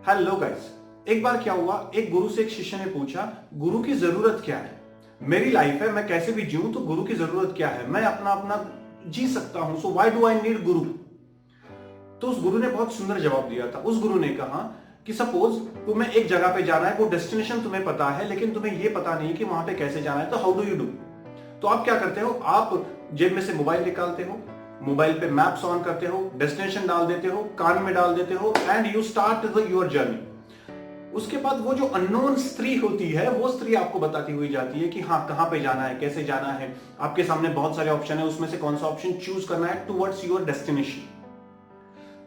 Hello guys, एक बार क्या हुआ, एक गुरु से एक शिष्य ने पूछा, गुरु की जरूरत क्या है? मेरी लाइफ है, मैं कैसे भी जीऊं तो गुरु की जरूरत क्या है? मैं अपना अपना जी सकता हूं, so why do I need गुरु? तो उस गुरु ने बहुत सुंदर जवाब दिया था। उस गुरु ने कहा कि सपोज तुम्हें एक जगह पे जाना है, वो डेस्टिनेशन तुम्हें पता है लेकिन तुम्हें ये पता नहीं कि वहां पे कैसे जाना है, तो हाउ डू यू डू? तो आप क्या करते हो? आप जेब में से मोबाइल निकालते हो, मोबाइल पे मैप्स ऑन करते हो, डेस्टिनेशन डाल देते हो, कान में डाल देते हो and you start your journey. उसके बाद वो जो अननोन स्त्री होती है, वो स्त्री आपको बताती हुई जाती है कि हाँ कहां पे जाना है, कैसे जाना है। आपके सामने बहुत सारे ऑप्शन है, उसमें से कौन सा ऑप्शन चूज करना है टुवर्ड्स योर डेस्टिनेशन।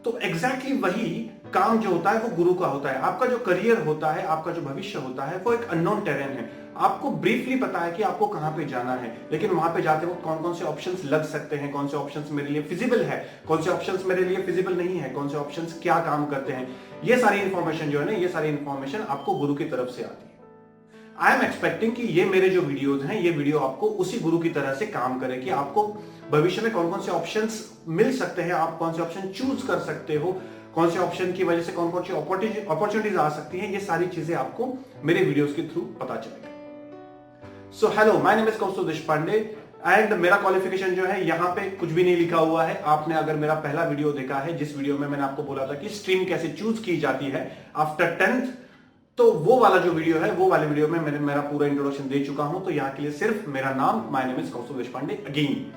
तो एग्जैक्टली वही काम जो होता है वो गुरु का होता है। आपका जो करियर होता है, आपका जो भविष्य होता है, वो एक अननोन टेरेन है। आपको ब्रीफली पता है कि आपको कहां पे जाना है, लेकिन वहां पे जाते वक्त कौन कौन से ऑप्शंस लग सकते हैं, कौन से ऑप्शंस मेरे लिए फिजिबल है, कौन से ऑप्शंस मेरे लिए फिजिबल नहीं है, कौन से ऑप्शंस क्या काम करते हैं, ये सारी इंफॉर्मेशन जो है ना, ये सारी इंफॉर्मेशन आपको गुरु की तरफ से आती है। आई एम एक्सपेक्टिंग कि ये मेरे जो वीडियोज हैं, ये वीडियो आपको उसी गुरु की तरह से काम करे कि आपको भविष्य में कौन कौन से ऑप्शंस मिल सकते हैं, आप कौन से ऑप्शन चूज कर सकते हो, कौन से ऑप्शन की वजह से कौन कौन सी अपॉर्चुनिटीज आ सकती हैं, ये सारी चीजें आपको मेरे वीडियोस के थ्रू पता चलेगा। So hello, my name is Kaustubh Deshpande and मेरा क्वालिफिकेशन जो है यहाँ पे कुछ भी नहीं लिखा हुआ है। आपने अगर मेरा पहला वीडियो देखा है, जिस वीडियो में मैंने आपको बोला था कि स्ट्रीम कैसे चूज की जाती है आफ्टर 10th, तो वो वाला जो वीडियो है, वो वाले वीडियो में मैंने मेरा पूरा इंट्रोडक्शन दे चुका हूं। तो यहाँ के लिए सिर्फ मेरा नाम, my name is Kaustubh Deshpande again.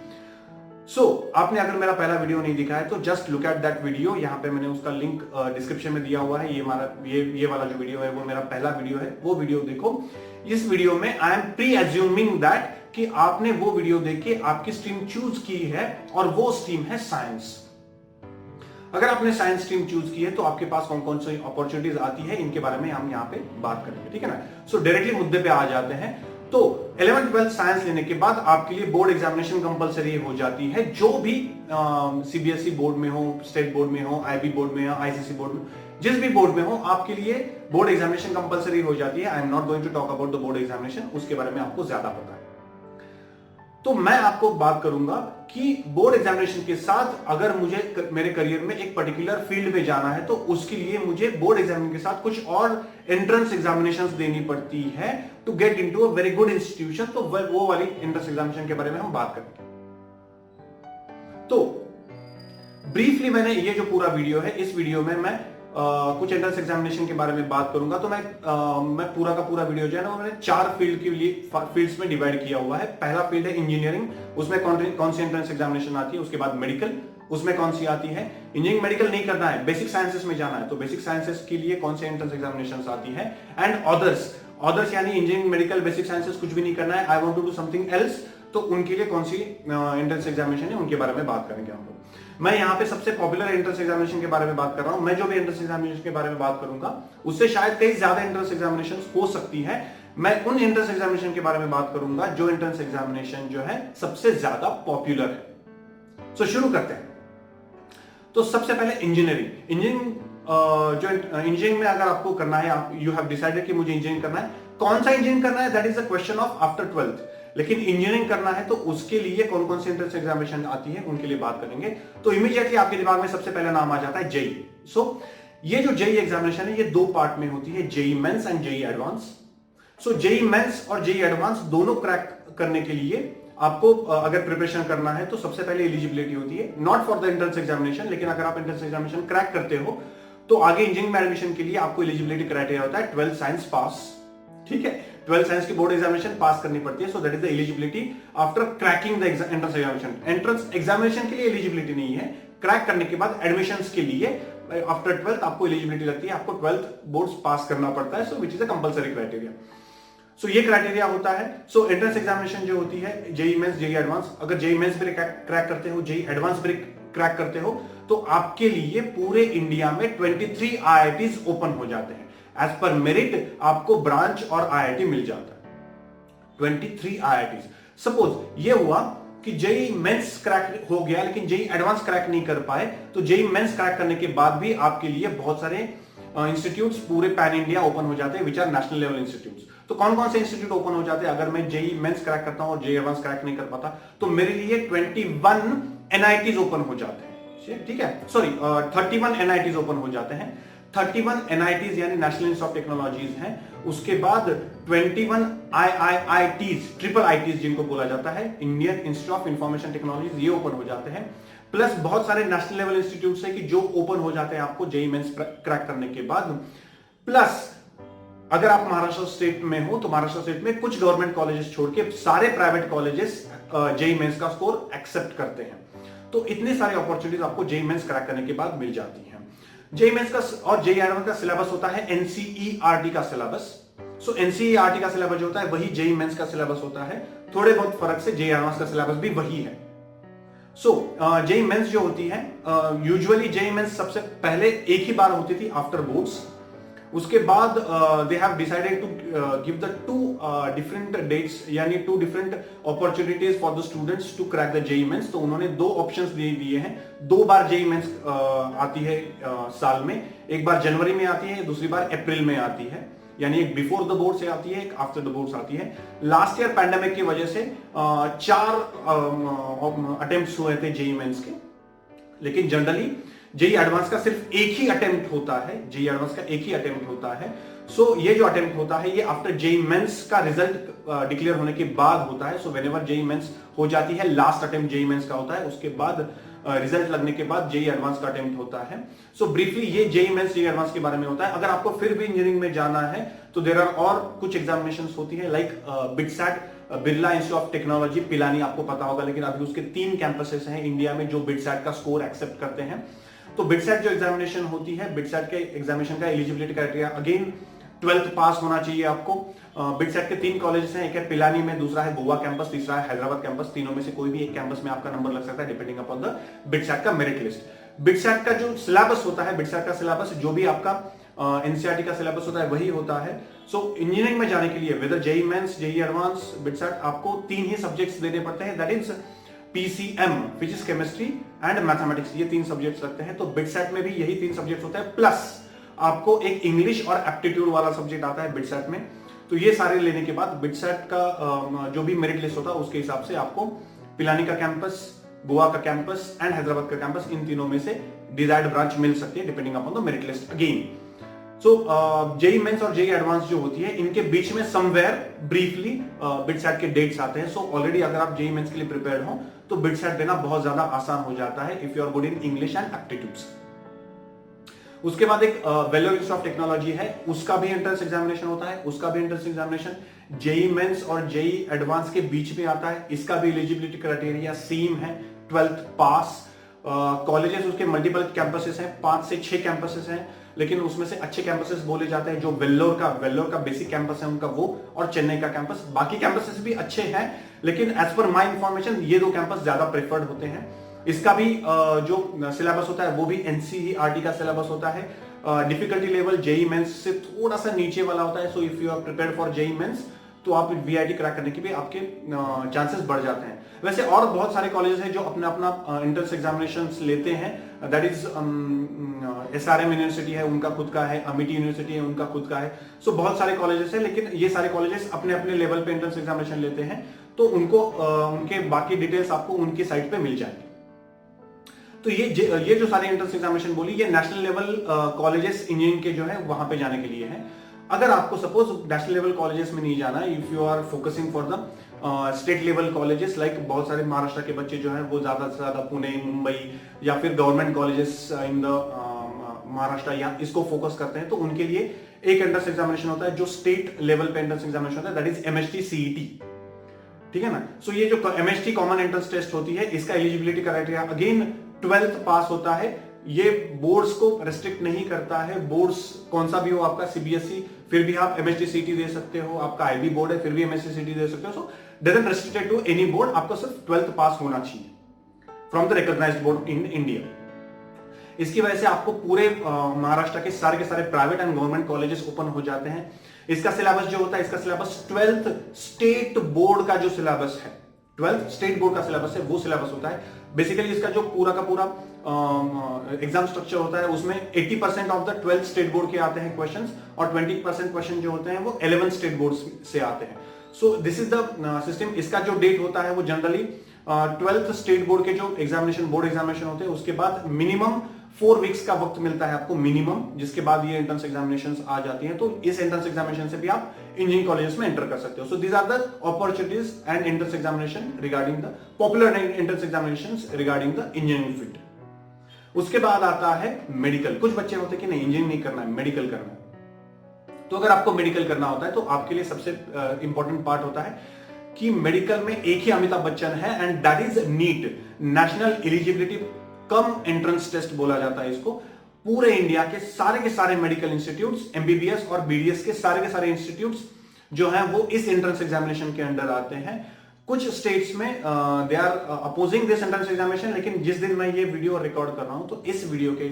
आपने अगर मेरा पहला वीडियो नहीं देखा है तो just look at that video. यहाँ पे मैंने उसका लिंक डिस्क्रिप्शन में दिया हुआ है। ये वाला जो वीडियो है वो मेरा पहला वीडियो है, वो वीडियो देखो। इस वीडियो में I am pre assuming that कि आपने वो वीडियो देख के आपकी स्ट्रीम चूज की है और वो स्ट्रीम है साइंस। अगर आपने साइंस स्ट्रीम चूज की है तो आपके पास कौन कौन सी अपॉर्चुनिटीज आती है, इनके बारे में हम यहाँ पे बात करेंगे, ठीक है ना। सो डायरेक्टली मुद्दे पे आ जाते हैं। तो 11th 12th साइंस लेने के बाद आपके लिए बोर्ड एग्जामिनेशन कंपलसरी हो जाती है। जो भी सीबीएसई बोर्ड में हो, स्टेट बोर्ड में हो, आईबी बोर्ड में हो, आईसीएसई बोर्ड में, जिस भी बोर्ड में हो, आपके लिए बोर्ड एग्जामिनेशन कंपलसरी हो जाती है। I am not going to talk about the board examination, उसके बारे में आपको ज्यादा पता है। तो मैं आपको बात करूंगा कि बोर्ड एग्जामिनेशन के साथ अगर मुझे मेरे करियर में एक पर्टिकुलर फील्ड में जाना है तो उसके लिए मुझे बोर्ड एग्जामिनेशन के साथ कुछ और एंट्रेंस एग्जामिनेशंस देनी पड़ती है to get into a very good institution. तो वो वाली एंट्रेंस एग्जामिनेशन के बारे में हम बात करेंगे। तो ब्रीफली मैंने ये जो पूरा वीडियो है, इस वीडियो में मैं कुछ एंट्रेंस एग्जामिनेशन के बारे में बात करूंगा। तो मैं पूरा का पूरा वीडियो जो है ना, मैंने 4 फील्ड्स में डिवाइड किया हुआ है। पहला फील्ड है इंजीनियरिंग, उसमें कौन सी एंट्रेंस एग्जामिनेशन आती है। उसके बाद मेडिकल, उसमें कौन सी आती है। इंजीनियरिंग मेडिकल नहीं करना है, बेसिक साइंसेस में जाना है, तो बेसिक साइंसेस के लिए कौन सी एंट्रेंस एग्जामिनेशन आती है। एंड ऑदर्स यानी इंजीनियरिंग मेडिकल बेसिक साइंसेस कुछ भी नहीं करना है, I want to do something else, तो उनके लिए कौन सी एंट्रेंस एग्जामिनेशन है, उनके बारे में बात करेंगे हम लोग। मैं यहाँ पे सबसे पॉपुलर एंट्रेंस एग्जामिनेशन के बारे में बात कर रहा हूं। मैं जो भी एंट्रेंस एग्जामिनेशन के बारे में बात करूंगा उससे शायद कई ज्यादा एंट्रेंस एग्जामिनेशन हो सकती है। मैं उन एंट्रेंस एग्जामिनेशन के बारे में बात करूंगा जो एंट्रेंस एग्जामिनेशन जो है सबसे ज्यादा पॉपुलर है। सो शुरू करते हैं। तो सबसे पहले इंजीनियरिंग में अगर आपको करना है, आप यू हैव डिसाइडेड कि मुझे इंजीनियरिंग करना है, कौन सा इंजीनियरिंग करना है that is a question of after 12th। लेकिन इंजीनियरिंग करना है तो उसके लिए कौन कौन सी एंट्रेंस एग्जामिनेशन आती है, उनके लिए बात करेंगे। तो इमीडिएटली आपके दिमाग में सबसे पहला नाम आ जाता है जेई। ये जो जेई एग्जामिनेशन है, ये 2 पार्ट में होती है, JEE mains and JEE advance. JEE mains और जेई एडवांस दोनों क्रैक करने के लिए आपको अगर प्रिपरेशन करना है तो सबसे पहले एलिजिबिलिटी होती है, not for the entrance examination, लेकिन अगर आप एंट्रेंस एग्जामिनेशन क्रैक करते हो तो आगे इंजीनियरिंग में एडमिशन के लिए आपको एलिजिबिलिटी क्राइटेरिया होता है 12th साइंस पास, ठीक है। 12th साइंस की बोर्ड एग्जामिनेशन पास करनी पड़ती है। So that is the eligibility after cracking the entrance examination. Entrance examination के लिए एलिजिबिलिटी नहीं है, क्रैक करने के बाद एडमिशंस के लिए आफ्टर 12th आपको एलिजिबिलिटी लगती है, आपको 12th बोर्ड्स पास करना पड़ता है। So which is a compulsory criteria. ये क्राइटेरिया होता है। एंट्रेंस एग्जामिनेशन जो होती है, जेई मेंस, जेई एडवांस, अगर जेई मेंस भी क्रैक करते हो, जेई एडवांस भी क्रैक करते हो, तो आपके लिए पूरे इंडिया में 23 आईआईटीज ओपन हो जाते हैं। एज पर मेरिट आपको ब्रांच और आईआईटी मिल जाता है, 23 आईआईटीज। सपोज ये हुआ कि जेई मेंस क्रैक हो गया लेकिन जेई एडवांस क्रैक नहीं कर पाए, तो जेई मेंस क्रैक करने के बाद भी आपके लिए बहुत सारे इंस्टीट्यूट्स पूरे पैन इंडिया ओपन हो जाते हैं, which are national level institutes. तो कौन कौन से इंस्टीट्यूट ओपन हो जाते हैं? अगर मैं जेई मेंस क्रैक करता हूं और जेई एडवांस क्रैक नहीं कर पाता तो मेरे लिए 21 एनआईटीज ओपन हो जाते हैं, ठीक है, सॉरी 31 एनआईटीज ओपन हो जाते हैं। 31 NITs यानी नेशनल इंस्टीट्यूट ऑफ टेक्नोलॉजीज हैं, उसके बाद 21 IIITs, ट्रिपल ITs जिनको बोला जाता है, Indian institute of information technologies, ये ओपन हो जाते हैं, प्लस बहुत सारे नेशनल लेवल इंस्टीट्यूट्स हैं कि जो ओपन हो जाते हैं आपको जेईई मेंस क्रैक करने के बाद। प्लस अगर आप महाराष्ट्र स्टेट में हो तो महाराष्ट्र स्टेट में कुछ गवर्नमेंट कॉलेजेस छोड़ के सारे प्राइवेट कॉलेजेस जेईई मेंस का स्कोर एक्सेप्ट करते हैं। तो इतने सारे अपॉर्चुनिटीज आपको जेईई मेंस क्रैक करने के बाद मिल जाती हैं। जेईई मेंस का और जेईई एडवांस का सिलेबस होता है एनसीईआरटी का सिलेबस। सो एनसीईआरटी का सिलेबस जो होता है वही जेईई मेंस का सिलेबस होता है, थोड़े बहुत फर्क से जेईई एडवांस का सिलेबस भी वही है। सो जेईई मेंस जो होती है, यूजुअली जेईई मेंस सबसे पहले एक ही बार होती थी आफ्टर बोर्ड्स, उसके बाद they have decided to give the two different dates यानी two different opportunities for the students to crack the JEE mains. तो उन्होंने दो ऑप्शंस दे दिए हैं, दो बार जेईई मेंस आती है साल में, एक बार जनवरी में आती है, दूसरी बार अप्रैल में आती है, यानी एक बिफोर द बोर्ड से आती है, एक आफ्टर द बोर्ड्स आती है। लास्ट ईयर पैंडेमिक की वजह से 4 अटेम्प्ट्स हुए थे जेईई मेंस के, लेकिन जनरली जेईई एडवांस का सिर्फ एक ही अटेम्प्ट होता है, जेईई एडवांस का एक ही अटेम्प्ट होता है। सो ये जो अटेम्प्ट होता है ये आफ्टर जेईई मेंस का रिजल्ट डिक्लेयर होने के बाद होता है। सो व्हेनेवर जेईई मेंस हो जाती है, लास्ट अटेम्प्ट जेईई मेंस का होता है, उसके बाद रिजल्ट लगने के बाद जेईई एडवांस का अटेम्प्ट होता है। सो ब्रीफली ये जेईई मेंस जेईई एडवांस के बारे में होता है। अगर आपको फिर भी इंजीनियरिंग में जाना है तो देयर आर और कुछ एग्जामिनेशंस होती है, like BITSAT, Birla institute of technology Pilani, आपको पता होगा, लेकिन अभी उसके 3 कैंपसेस हैं इंडिया में जो बिटसैट का स्कोर एक्सेप्ट करते हैं। तो बिटसैट जो एग्जामिनेशन होती है, बिटसैट के एग्जामिनेशन का एलिजिबिलिटी क्राइटेरिया अगेन 12th पास होना चाहिए आपको। बिटसैट के 3 कॉलेजेस हैं, एक है पिलानी में, दूसरा है गोवा कैंपस, तीसरा है हैदराबाद कैंपस। तीनों में से कोई भी एक कैंपस में आपका नंबर लग सकता है डिपेंडिंग अपॉन द बिटसैट का मेरिट लिस्ट। बिटसैट का जो सिलेबस होता है, बिटसैट का सिलेबस जो भी आपका एनसीईआरटी का सिलेबस होता है वही होता है। सो इंजीनियरिंग में जाने के लिए whether JEE mains, JEE advance, BITSAT, आपको 3 ही सब्जेक्ट्स देने पड़ते हैं, that is PCM, physics, chemistry and mathematics, ये 3 सब्जेक्ट्स लगते हैं। तो बिटसैट में भी यही 3 सब्जेक्ट्स होते हैं, प्लस आपको एक इंग्लिश और एप्टीट्यूड वाला सब्जेक्ट आता है बिटसैट में। तो ये सारे लेने के बाद बिटसैट का जो भी मेरिट लिस्ट होता है उसके हिसाब से आपको पिलानी का कैंपस, गोवा का कैंपस एंड हैदराबाद का कैंपस, इन तीनों में से डिजायर्ड ब्रांच मिल सकती है depending upon the merit list again. So JEE mains और जेईई एडवांस जो होती है इनके बीच में समवेयर ब्रीफली बिटसैट के डेट्स आते हैं। सो ऑलरेडी अगर आप जेईई मेंस के लिए प्रिपेयर्ड हो तो बिटसैट देना बहुत ज्यादा आसान हो जाता है if you are good in English and aptitudes. उसके बाद एक वेलोर इंस्टीट्यूट ऑफ टेक्नोलॉजी है, उसका भी एंट्रेंस एग्जामिनेशन होता है, उसका भी एंट्रेंस एग्जामिनेशन जेईई मेंस और जेईई एडवांस के बीच में आता है। इसका भी एलिजिबिलिटी क्राइटेरिया सेम है, 12th पास। कॉलेजेस उसके मल्टीपल कैंपसेस हैं, 5 से 6 कैंपसेस हैं, लेकिन उसमें से अच्छे कैंपसेस बोले जाते हैं जो वेल्लोर का बेसिक कैंपस है उनका वो, और चेन्नई का कैंपस। बाकी कैंपसेस भी अच्छे हैं, लेकिन एज पर माय इंफॉर्मेशन ये 2 कैंपस ज्यादा प्रेफर्ड होते हैं। इसका भी जो सिलेबस होता है वो भी एनसीईआरटी का सिलेबस होता है। डिफिकल्टी लेवल जेईई मेंस से थोड़ा सा नीचे वाला होता है। So if you are prepared for JEE mains तो आप वीआईटी क्रैक करने के भी आपके चांसेस बढ़ जाते हैं। वैसे और बहुत सारे कॉलेजेस हैं जो अपना अपना एंट्रेंस एग्जामिनेशंस लेते हैं, दैट इज एसआरएम यूनिवर्सिटी है उनका खुद का है, अमिटी यूनिवर्सिटी है उनका खुद का है। सो बहुत सारे कॉलेजेस हैं, लेकिन ये सारे कॉलेजेस अपने अपने लेवल पे एंट्रेंस एग्जामिनेशन लेते हैं, तो उनको उनके बाकी डिटेल्स आपको उनकी साइट पे मिल जाएंगे। तो ये जो सारे एंट्रेंस एग्जामिनेशन बोली, ये नेशनल लेवल कॉलेजेस इंजीनियरिंग के जो है वहां पे जाने के लिए है। अगर आपको सपोज नेशनल लेवल कॉलेजेस में नहीं जाना, if you are focusing for the state level colleges, like बहुत सारे महाराष्ट्र के बच्चे जो हैं वो ज्यादा से ज्यादा पुणे, मुंबई या फिर government colleges in the Maharashtra या इसको फोकस करते हैं, तो उनके लिए एक एंट्रेंस एग्जामिनेशन होता है जो स्टेट लेवल पे एंट्रेंस एग्जामिनेशन होता है, दैट इज एमएचटी सीईटी। ठीक है ना। सो ये जो एमएचटी कॉमन एंट्रेंस टेस्ट होती है, इसका एलिजिबिलिटी क्राइटेरिया अगेन 12th पास होता है। ये बोर्ड्स को रेस्ट्रिक्ट नहीं करता है, बोर्ड्स कौन सा भी हो आपका, सीबीएसई फिर भी आप एमएचटी सीईटी दे सकते हो, आपका आईबी बोर्ड है फिर भी एमएचटी सीईटी दे सकते हो। So doesn't restricted to any board, आपको सिर्फ 12th पास होना चाहिए from the recognised board in India. इसकी वजह से आपको पूरे महाराष्ट्र के सारे private and government colleges open हो जाते हैं। इसका सिलेबस जो होता है, इसका सिलेबस 12th स्टेट बोर्ड का जो सिलेबस है, 12th स्टेट बोर्ड का सिलेबस है, वो सिलेबस होता है। बेसिकली इसका जो पूरा का पूरा एग्जाम स्ट्रक्चर होता है उसमें 80% of the 12th state board के आते हैं क्वेश्चंस, और 20% क्वेश्चन जो होते हैं वो 11th स्टेट बोर्ड से आते हैं। So this is the system. इसका जो डेट होता है वो जनरली 12th स्टेट बोर्ड के जो एग्जामिनेशन, बोर्ड एग्जामिनेशन होते हैं उसके बाद मिनिमम 4 वीक्स का वक्त मिलता है आपको मिनिमम, जिसके बाद ये एंट्रेंस एग्जामिनेशंस आ जाती हैं। तो इस एंट्रेंस एग्जामिनेशन से भी आप इंजीनियरिंग कॉलेजेस में एंटर कर सकते हो। So these are the opportunities and entrance examination regarding the popular entrance examinations regarding the engineering field. उसके बाद आता है मेडिकल। कुछ बच्चे होते हैं कि नहीं इंजीनियरिंग नहीं करना है, मेडिकल करना है। तो अगर आपको मेडिकल करना होता है तो आपके लिए सबसे इंपॉर्टेंट पार्ट होता है कि मेडिकल में एक ही अमिताभ बच्चन है, and that is NEET, national eligibility cum entrance test बोला जाता है इसको। पूरे इंडिया के सारे मेडिकल इंस्टीट्यूट्स, एमबीबीएस और बीडीएस के सारे इंस्टीट्यूट्स जो हैं वो इस एंट्रेंस एग्जामिनेशन के अंडर आते हैं। कुछ स्टेट्स में they are opposing this entrance examination, लेकिन जिस दिन मैं ये वीडियो रिकॉर्ड कर रहा हूं तो इस वीडियो के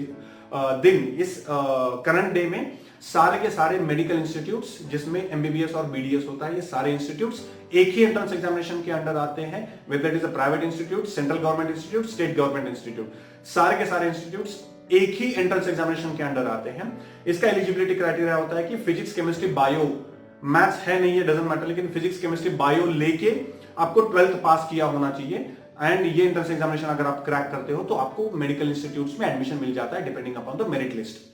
दिन, इस करंट डे में सारे के सारे मेडिकल इंस्टीट्यूट्स जिसमें एमबीबीएस और बीडीएस होता है, ये सारे इंस्टीट्यूट्स एक ही एंट्रेंस एग्जामिनेशन के अंडर आते हैं, whether it is a private institute, central government institute, state government institute, सारे के सारे इंस्टीट्यूट्स एक ही एंट्रेंस एग्जामिनेशन के अंडर आते हैं। इसका एलिजिबिलिटी क्राइटेरिया होता है कि फिजिक्स, केमिस्ट्री, बायो, मैथ्स है नहीं है डजंट मैटर, लेकिन फिजिक्स, केमिस्ट्री, बायो लेके आपको 12th पास किया होना चाहिए। एंड ये एंट्रेंस एग्जामिनेशन अगर आप क्रैक करते हो तो आपको मेडिकल इंस्टीट्यूट्स में एडमिशन मिल जाता है depending upon the merit list.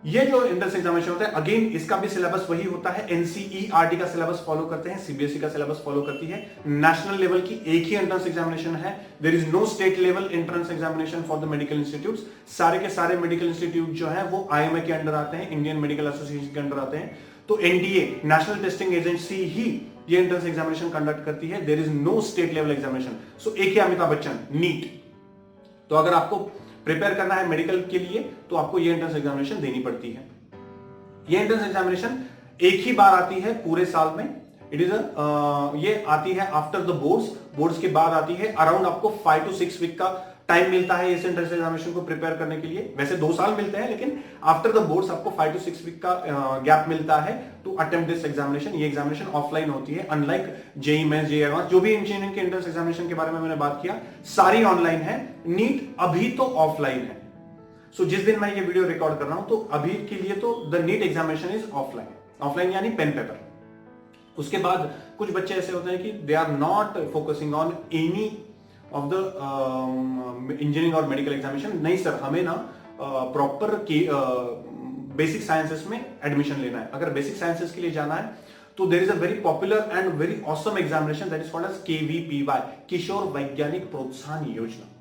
ये जो एंट्रेंस एग्जामिनेशन होता है, अगेन इसका भी सिलेबस वही होता है, एनसीईआरटी का सिलेबस फॉलो करते हैं, सीबीएसई का सिलेबस फॉलो करती है। नेशनल लेवल की एक ही एंट्रेंस एग्जामिनेशन है, there is no state level entrance examination for the medical institutes. सारे के सारे मेडिकल इंस्टीट्यूट जो है वो आईएमए के अंडर आते हैं, इंडियन मेडिकल एसोसिएशन के अंडर आते हैं। तो एनटीए, नेशनल टेस्टिंग एजेंसी ही ये एंट्रेंस एग्जामिनेशन कंडक्ट करती है, there is no state level examination. So एक ही अमिताभ बच्चन, नीट। तो अगर आपको प्रिपेयर करना है मेडिकल के लिए तो आपको ये एंट्रेंस एग्जामिनेशन देनी पड़ती है। ये एंट्रेंस एग्जामिनेशन एक ही बार आती है पूरे साल में। इट इज ये आती है आफ्टर द बोर्ड्स के बाद आती है। अराउंड आपको 5 to 6 वीक का टाइम मिलता है इस एंट्रेंस एग्जामिनेशन को प्रिपेयर करने के लिए। वैसे 2 साल मिलते हैं, लेकिन आफ्टर द बोर्ड्स आपको 5 to 6 वीक का गैप मिलता है टू अटेम्प्ट दिस एग्जामिनेशन। ये एग्जामिनेशन ऑफलाइन होती है, unlike JEE mains, JEE advance, जो भी इंजीनियरिंग के एंट्रेंस एग्जामिनेशन के बारे में मैंने बात किया, सारी ऑनलाइन है। नीट अभी तो ऑफलाइन है। सो जिस दिन मैं ये वीडियो रिकॉर्ड कर रहा हूं तो अभी के लिए तो the NEET examination is offline यानी पेन पेपर। उसके बाद कुछ बच्चे ऐसे होते हैं कि they are not focusing on any of the engineering और मेडिकल एग्जामिनेशन। नहीं सर, हमें ना प्रॉपर बेसिक साइंसेस में एडमिशन लेना है। अगर बेसिक साइंसेस के लिए जाना है तो there is a very popular and very awesome examination that is called as KVPY, Kishore Vaigyanik Protsahan योजना।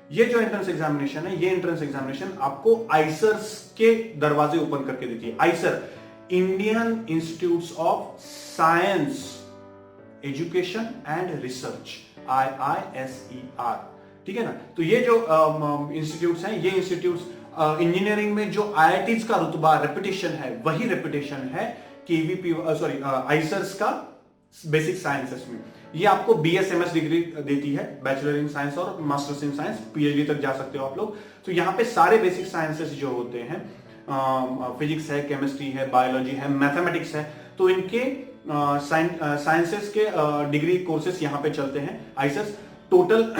ये जो एंट्रेंस एग्जामिनेशन है, ये एंट्रेंस एग्जामिनेशन आपको आइसर्स के दरवाजे ओपन करके देती है। Eicher, Indian institutes of science education and research, IISER, ठीक है ना। तो ये जो इंस्टीट्यूट्स हैं, ये इंस्टीट्यूट्स इंजीनियरिंग में जो IITs का रुतबा रेपुटेशन है, वही रेपुटेशन है केवीपी आइसर्स का बेसिक साइंसेस में। ये आपको BSMS डिग्री देती है, बैचलर इन साइंस और मास्टर्स इन साइंस, PhD तक जा सकते हो आप लोग। तो यहाँ पे सारे बेसिक साइंसेस जो होते हैं, फिजिक्स है, केमिस्ट्री है, बायोलॉजी है, मैथमेटिक्स है, तो इनके साइंसेस के डिग्री कोर्सेस यहाँ पे चलते हैं। आइसर्स टोटल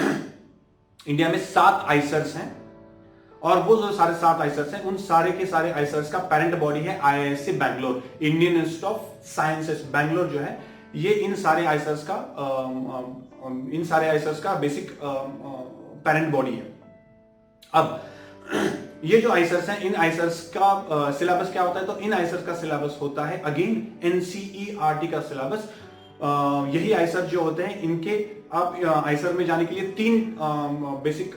इंडिया में 7 आइसर्स हैं, और वो जो सारे 7 आइसर्स हैं, उन सारे के सारे आइसर्स का पेरेंट बॉडी है IISc Bangalore, Indian institute of sciences Bangalore जो है, ये इन सारे आइसर्स का बेसिक पेरेंट बॉडी है। अब ये जो आइसर्स हैं, इन आइसर्स का सिलेबस क्या होता है? तो इन आइसर्स का सिलेबस होता है अगेन NCERT का सिलेबस। यही आइसर जो होते हैं, इनके आप आइसर में जाने के लिए 3 बेसिक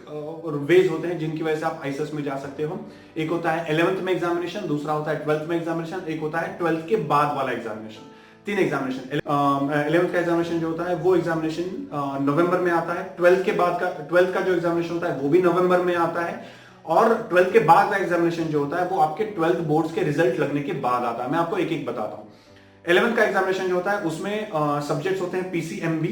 वेज होते हैं जिनकी वजह से आप आइसर्स में जा सकते हो। एक होता है 11th में एग्जामिनेशन, दूसरा होता है 12th में एग्जामिनेशन, एक होता है 12th के बाद वाला एग्जामिनेशन। 3 एग्जामिनेशन। 11th का एग्जामिनेशन जो होता है वो एग्जामिनेशन नवंबर में आता है। 12th का जो एग्जामिनेशन होता है वो भी नवंबर में आता है, और 12th के बाद का एग्जामिनेशन जो होता है वो आपके 12th बोर्ड्स के रिजल्ट लगने के बाद आता है। मैं आपको एक एक बताता हूं। 11th का एग्जामिनेशन जो होता है उसमें सब्जेक्ट्स होते हैं PCMB,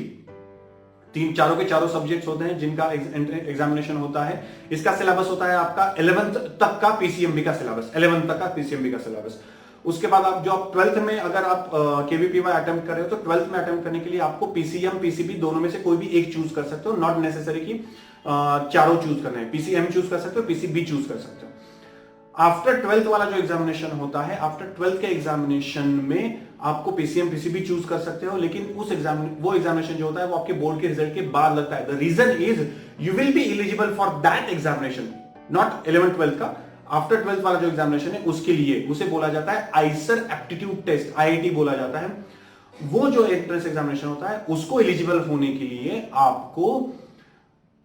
चारों के चारों सब्जेक्ट्स होते हैं जिनका एग्जामिनेशन होता है। इसका सिलेबस होता है आपका 11th तक का PCMB का सिलेबस, 11th तक का PCMB का सिलेबस। उसके बाद आप 12th में अगर आप KVPY अटेम्प्ट कर रहे हो तो 12th में अटेम्प्ट करने के लिए आपको PCM PCB दोनों में से कोई भी एक चूज कर सकते हो, नॉट नेसेसरी कि चारों चूज करने हैं। PCM चूज कर सकते हो, PCB चूज कर सकते हो। आफ्टर 12th वाला जो एग्जामिनेशन होता है, आफ्टर 12th के एग्जामिनेशन में आपको PCM PCB चूज कर सकते हो, लेकिन वो एग्जामिनेशन जो होता है वो आपके बोर्ड के रिजल्ट के बाद लगता है। The reason is you will be eligible for that examination not 11th-12th का, आफ्टर 12th वाला जो एग्जामिनेशन है उसके लिए उसे बोला जाता है आइसर एप्टीट्यूड टेस्ट, आईआईटी बोला जाता है। वो जो एंट्रेंस एग्जामिनेशन होता है उसको एलिजिबल होने के लिए आपको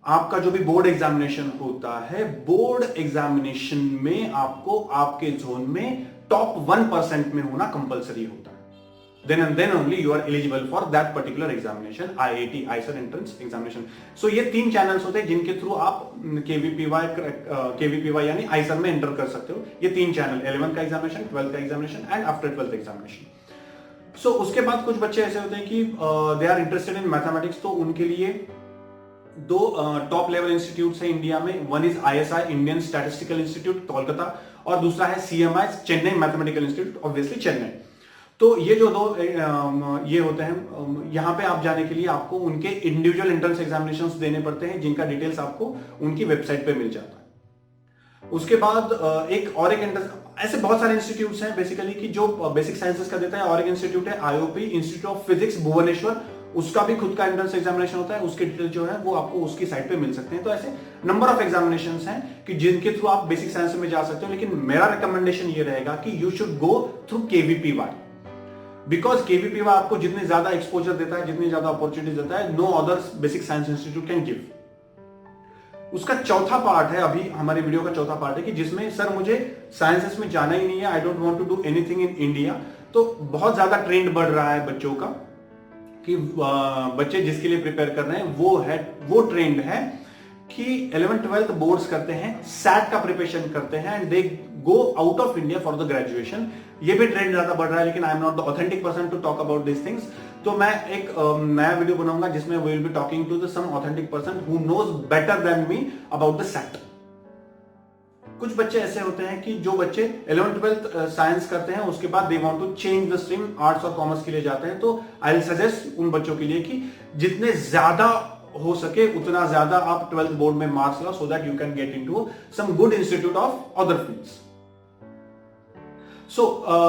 आपका जो भी बोर्ड एग्जामिनेशन होता है, बोर्ड एग्जामिनेशन में आपको आपके जोन में टॉप 1% में होना कंपलसरी होता है। then and then only you are eligible for that particular examination, IIT IISER entrance examination। so ये 3 चैनल्स होते हैं जिनके थ्रू आप KVPY यानी IISER में एंटर कर सकते हो। ये 3 चैनल, 11th का एग्जामिनेशन, 12th का examination and after 12th examination. So उसके बाद कुछ बच्चे ऐसे होते हैं कि they are interested in mathematics, तो उनके लिए 2 टॉप लेवल इंस्टीट्यूट है इंडिया में। One is ISI Indian statistical institute Kolkata, और दूसरा है CMI Chennai mathematical institute, obviously Chennai. तो ये जो 2 ये होते हैं, यहाँ पे आप जाने के लिए आपको उनके इंडिविजुअल एंट्रेंस एग्जामिनेशंस देने पड़ते हैं, जिनका डिटेल्स आपको उनकी वेबसाइट पे मिल जाता है। उसके बाद एक एंट्रेंस, ऐसे बहुत सारे इंस्टीट्यूट्स हैं बेसिकली कि जो बेसिक साइंसेस का देता है। और एक इंस्टीट्यूट है IOP institute of physics Bhubaneswar, उसका भी खुद का एंट्रेंस एग्जामिनेशन होता है। उसके डिटेल जो है वो आपको उसकी साइट पे मिल सकते हैं। तो ऐसे नंबर ऑफ एग्जामिनेशंस हैं कि जिनके थ्रू आप बेसिक साइंस में जा सकते हो, लेकिन मेरा रिकमेंडेशन ये रहेगा कि you should go through KVPY, because KVPY आपको जितने ज्यादा एक्सपोजर देता है, जितनी ज्यादा अपॉर्चुनिटी देता है, no other basic science institute can give. उसका चौथा पार्ट है, अभी हमारे वीडियो का चौथा पार्ट है कि जिसमें सर मुझे साइंसेस में जाना ही नहीं है, I don't want to do anything in India. तो बहुत ज्यादा ट्रेंड बढ़ रहा है बच्चों का कि बच्चे जिसके लिए प्रिपेयर कर रहे हैं वो ट्रेंड है कि 11th-12th बोर्ड्स करते हैं, सैट का प्रिपरेशन करते हैं and they go out of India for the graduation. ये भी ट्रेंड ज्यादा बढ़ रहा है, लेकिन I am not the authentic person to talk about this things. तो मैं एक नया वीडियो बनाऊंगा जिसमें we will be talking to the some authentic person who knows better than me about the SAT. कुछ बच्चे ऐसे होते हैं कि जो बच्चे 11th-12th साइंस करते हैं, उसके बाद they want to change the stream, arts और कॉमर्स के लिए जाते हैं। तो आई विल सजेस्ट उन बच्चों के लिए कि जितने ज्यादा हो सके उतना ज्यादा आप 12th बोर्ड में मार्क्स लाओ, so that you can get into some good institute of other fields. So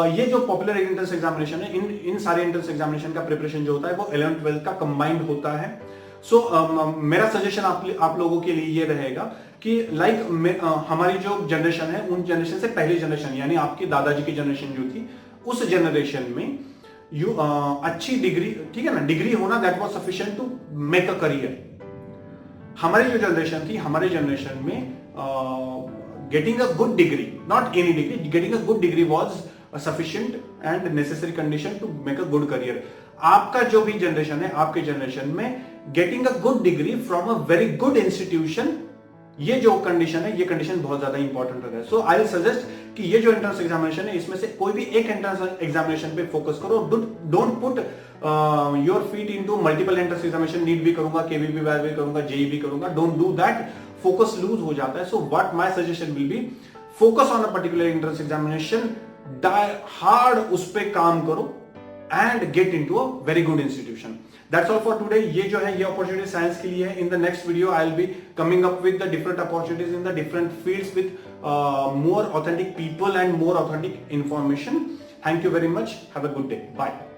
ये जो पॉपुलर एंट्रेंस एग्जामिनेशन है, इन सारे एंट्रेंस एग्जामिनेशन का प्रिपरेशन जो होता है वो 11th-12th का कंबाइंड होता है। सो मेरा सजेशन आप लोगों के लिए ये रहेगा कि हमारी जो जनरेशन है, उन जनरेशन से पहली जनरेशन यानी आपके दादाजी की जनरेशन जो थी, उस जनरेशन में अच्छी डिग्री, ठीक है ना, डिग्री होना that was sufficient to make a career. हमारी जो जनरेशन थी, हमारे जनरेशन में getting a good degree, not any degree, getting a good degree was a sufficient and necessary condition to make a good career। आपका जो भी generation है, आपके जनरेशन में getting a good degree from a very good institution, ये जो condition है, ये कंडीशन बहुत ज्यादा इंपॉर्टेंट है। सो आई विल सजेस्ट कि ये जो एंट्रेंस एग्जामिनेशन है, इसमें से कोई भी एक एंट्रेंस एग्जामिनेशन पे फोकस करो। Don't put your feet into multiple entrance examination. NEET भी करूंगा, KVPY भी करूंगा, JEE भी करूंगा, don't do that. Focus loose हो जाता है। So what my suggestion will be, focus on a particular entrance examination, hard उस पे काम करो and get into a very good institution. That's all for today। ये जो है ये अपॉर्चुनिटी साइंस के लिए है। In the next video I will be coming up with the different opportunities in the different fields with more authentic people and more authentic information। Thank you very much। Have a good day। Bye।